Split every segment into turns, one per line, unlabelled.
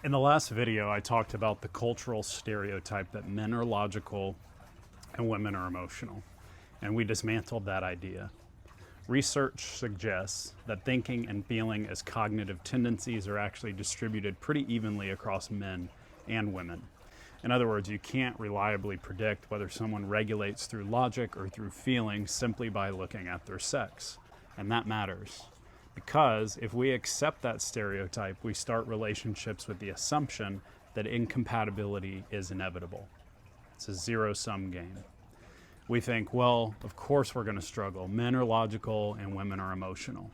In the last video, I talked about the cultural stereotype that men are logical and women are emotional, and we dismantled that idea. Research suggests that thinking and feeling as cognitive tendencies are actually distributed pretty evenly across men and women. In other words, you can't reliably predict whether someone regulates through logic or through feeling simply by looking at their sex. And that matters. Because if we accept that stereotype, we start relationships with the assumption that incompatibility is inevitable. It's a zero-sum game. We think, well, of course we're going to struggle. Men are logical and women are emotional.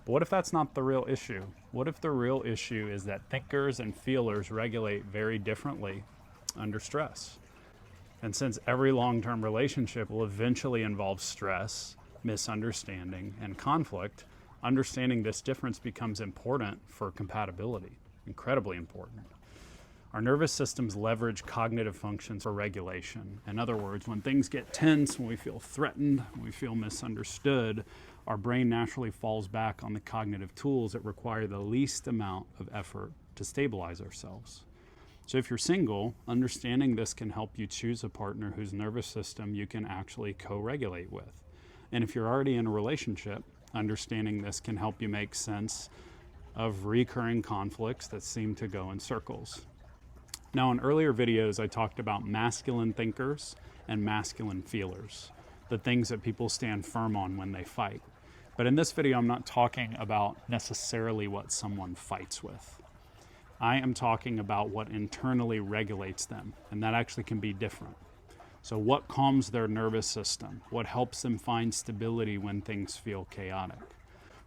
But what if that's not the real issue? What if the real issue is that thinkers and feelers regulate very differently under stress? And since every long-term relationship will eventually involve stress, misunderstanding, and conflict, understanding this difference becomes important for compatibility, incredibly important. Our nervous systems leverage cognitive functions for regulation. In other words, when things get tense, when we feel threatened, when we feel misunderstood, our brain naturally falls back on the cognitive tools that require the least amount of effort to stabilize ourselves. So if you're single, understanding this can help you choose a partner whose nervous system you can actually co-regulate with. And if you're already in a relationship, understanding this can help you make sense of recurring conflicts that seem to go in circles. Now, in earlier videos, I talked about masculine thinkers and masculine feelers, the things that people stand firm on when they fight. But in this video, I'm not talking about necessarily what someone fights with. I am talking about what internally regulates them, and that actually can be different. So what calms their nervous system? What helps them find stability when things feel chaotic?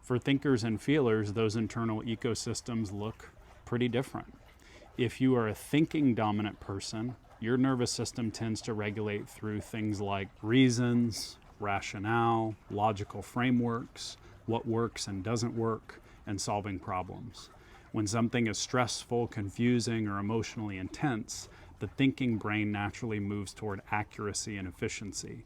For thinkers and feelers, those internal ecosystems look pretty different. If you are a thinking dominant person, your nervous system tends to regulate through things like reasons, rationale, logical frameworks, what works and doesn't work, and solving problems. When something is stressful, confusing, or emotionally intense, the thinking brain naturally moves toward accuracy and efficiency.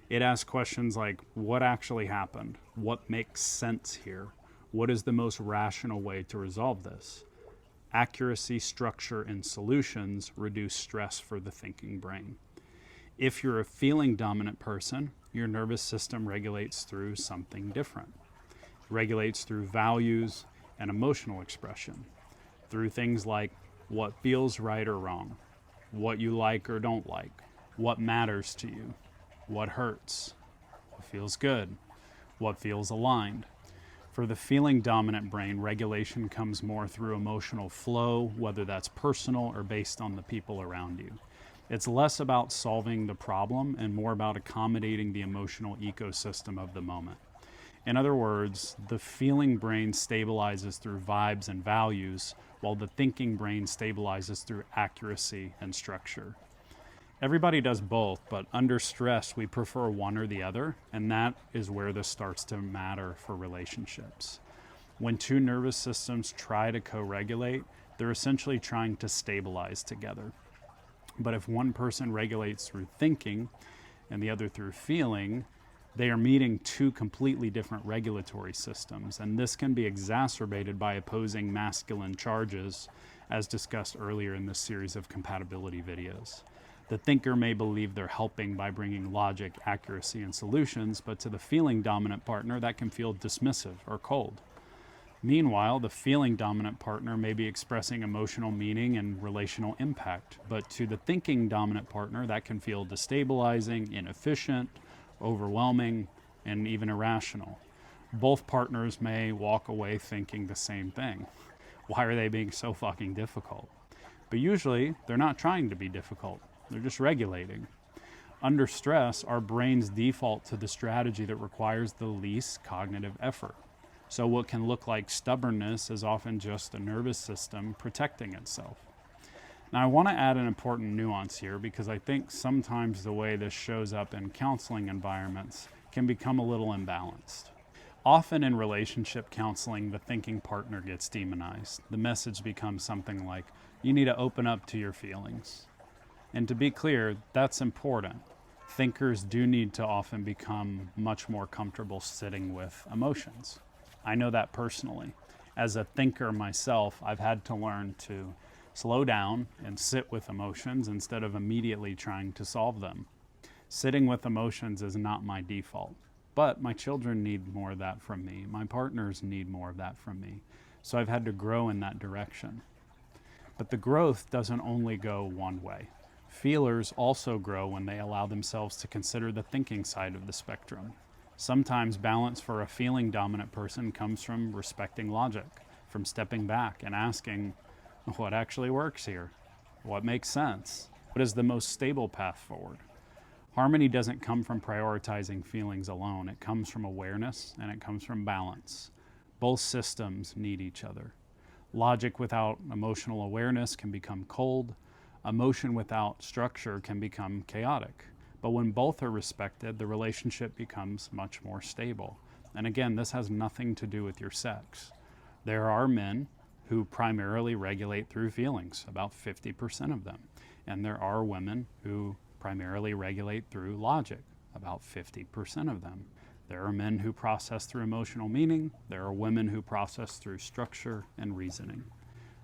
It asks questions like, what actually happened? What makes sense here? What is the most rational way to resolve this? Accuracy, structure, and solutions reduce stress for the thinking brain. If you're a feeling dominant person, your nervous system regulates through something different. It regulates through values and emotional expression, through things like what feels right or wrong, what you like or don't like, what matters to you, what hurts, what feels good, what feels aligned. For the feeling dominant brain, regulation comes more through emotional flow, whether that's personal or based on the people around you. It's less about solving the problem and more about accommodating the emotional ecosystem of the moment. In other words, the feeling brain stabilizes through vibes and values, while the thinking brain stabilizes through accuracy and structure. Everybody does both, but under stress, we prefer one or the other, and that is where this starts to matter for relationships. When two nervous systems try to co-regulate, they're essentially trying to stabilize together. But if one person regulates through thinking and the other through feeling, they are meeting two completely different regulatory systems, and this can be exacerbated by opposing masculine charges, as discussed earlier in this series of compatibility videos. The thinker may believe they're helping by bringing logic, accuracy, and solutions, but to the feeling dominant partner, that can feel dismissive or cold. Meanwhile, the feeling dominant partner may be expressing emotional meaning and relational impact, but to the thinking dominant partner, that can feel destabilizing, inefficient, overwhelming, and even irrational. Both partners may walk away thinking the same thing. Why are they being so fucking difficult? But usually, they're not trying to be difficult. They're just regulating. Under stress, our brains default to the strategy that requires the least cognitive effort. So what can look like stubbornness is often just a nervous system protecting itself. Now, I want to add an important nuance here because I think sometimes the way this shows up in counseling environments can become a little imbalanced. Often in relationship counseling, the thinking partner gets demonized. The message becomes something like, you need to open up to your feelings. And to be clear, that's important. Thinkers do need to often become much more comfortable sitting with emotions. I know that personally. As a thinker myself, I've had to learn to Slow down and sit with emotions instead of immediately trying to solve them. Sitting with emotions is not my default, but my children need more of that from me. My partners need more of that from me. So I've had to grow in that direction. But the growth doesn't only go one way. Feelers also grow when they allow themselves to consider the thinking side of the spectrum. Sometimes balance for a feeling dominant person comes from respecting logic, from stepping back and asking, what actually works here? What makes sense? What is the most stable path forward? Harmony doesn't come from prioritizing feelings alone. It comes from awareness and it comes from balance. Both systems need each other. Logic without emotional awareness can become cold. Emotion without structure can become chaotic. But when both are respected, the relationship becomes much more stable. And again, this has nothing to do with your sex. There are men who primarily regulate through feelings, about 50% of them. And there are women who primarily regulate through logic, about 50% of them. There are men who process through emotional meaning. There are women who process through structure and reasoning.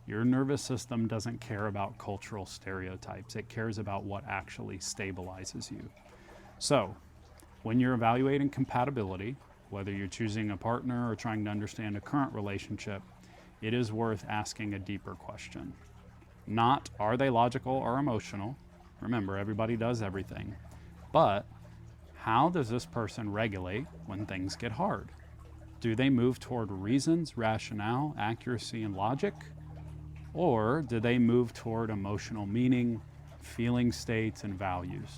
Your nervous system doesn't care about cultural stereotypes. It cares about what actually stabilizes you. So, when you're evaluating compatibility, whether you're choosing a partner or trying to understand a current relationship, it is worth asking a deeper question. Not, are they logical or emotional? Remember, everybody does everything. But, how does this person regulate when things get hard? Do they move toward reasons, rationale, accuracy, and logic? Or do they move toward emotional meaning, feeling states, and values?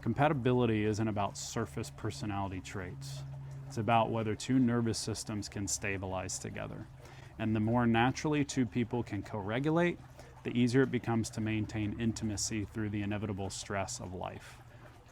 Compatibility isn't about surface personality traits. It's about whether two nervous systems can stabilize together. And the more naturally two people can co-regulate, the easier it becomes to maintain intimacy through the inevitable stress of life.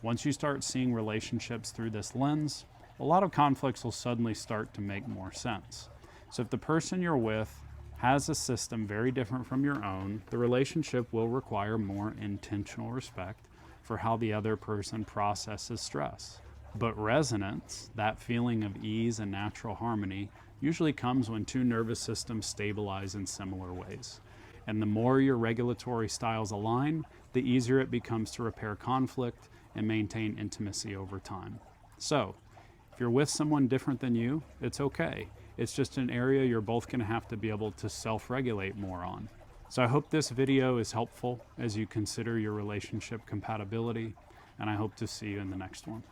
Once you start seeing relationships through this lens, a lot of conflicts will suddenly start to make more sense. So if the person you're with has a system very different from your own, the relationship will require more intentional respect for how the other person processes stress. But resonance, that feeling of ease and natural harmony, usually comes when two nervous systems stabilize in similar ways. And the more your regulatory styles align, the easier it becomes to repair conflict and maintain intimacy over time. So, if you're with someone different than you, it's okay. It's just an area you're both going to have to be able to self-regulate more on. So I hope this video is helpful as you consider your relationship compatibility, and I hope to see you in the next one.